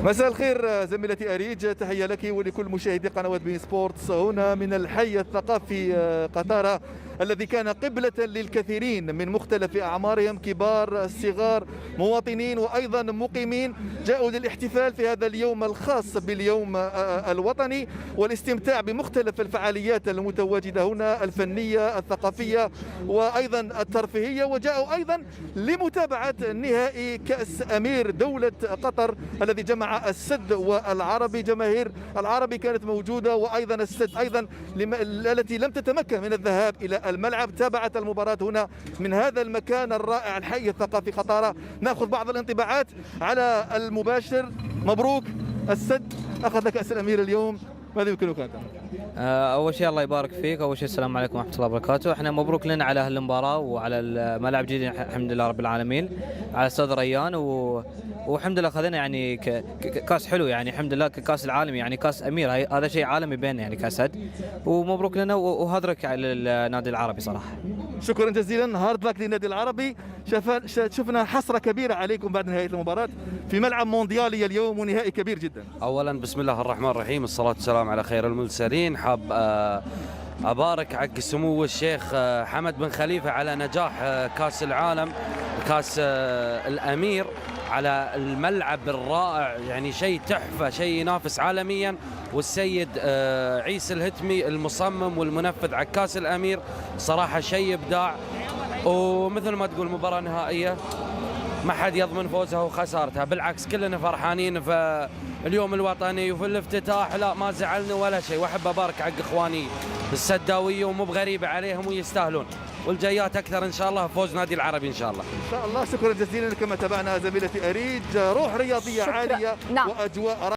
مساء الخير زميلتي أريج، تحية لك ولكل مشاهدي قنوات بين سبورتس هنا من الحي الثقافي قطارة الذي كان قبلة للكثيرين من مختلف أعمارهم، كبار صغار مواطنين وأيضا مقيمين، جاءوا للاحتفال في هذا اليوم الخاص باليوم الوطني والاستمتاع بمختلف الفعاليات المتواجدة هنا، الفنية الثقافية وأيضا الترفيهية، وجاءوا أيضا لمتابعة نهائي كأس أمير دولة قطر الذي جمع السد والعربي. جماهير العربي كانت موجودة وأيضا السد أيضا التي لم تتمكن من الذهاب إلى الملعب تابعت المباراة هنا من هذا المكان الرائع الحي الثقافي قطارة. نأخذ بعض الانطباعات على المباشر. مبروك السد أخذ كأس الأمير اليوم، ماذا يمكنك أنت؟ اول شيء الله يبارك فيك، اول شيء السلام عليكم ورحمه الله وبركاته. احنا مبروك لنا على هالمباراه وعلى الملعب الجديد الحمد لله رب العالمين على استاذ ريان والحمد لله اخذنا يعني كاس حلو، يعني الحمد لله كاس العالم، يعني كاس امير، هذا شيء عالمي بيننا يعني كاسد، ومبروك لنا وهدرك على النادي العربي صراحه. شكرا جزيلا، هارد لك للنادي العربي. شفنا حسره كبيره عليكم بعد نهايه المباراه في ملعب مونديالي اليوم ونهائي كبير جدا. اولا بسم الله الرحمن الرحيم، الصلاه والسلام على خير المرسلين. حاب أبارك حق سمو الشيخ حمد بن خليفة على نجاح كاس العالم، كاس الأمير على الملعب الرائع، يعني شيء تحفة، شيء ينافس عالميا. والسيد عيسى الهتمي المصمم والمنفذ على كاس الأمير، صراحة شيء إبداع. ومثل ما تقول مباراة نهائية ما حد يضمن فوزها وخسارتها، بالعكس كلنا فرحانين في اليوم الوطني وفي الافتتاح، لا ما زعلنا ولا شيء. واحب ابارك حق اخواني السداويه ومو بغريبه عليهم ويستاهلون، والجايات اكثر ان شاء الله، فوز نادي العربي ان شاء الله. ان شاء الله. شكرا جزيلا. كما تابعنا زميلتي اريج، روح رياضيه عاليه واجواء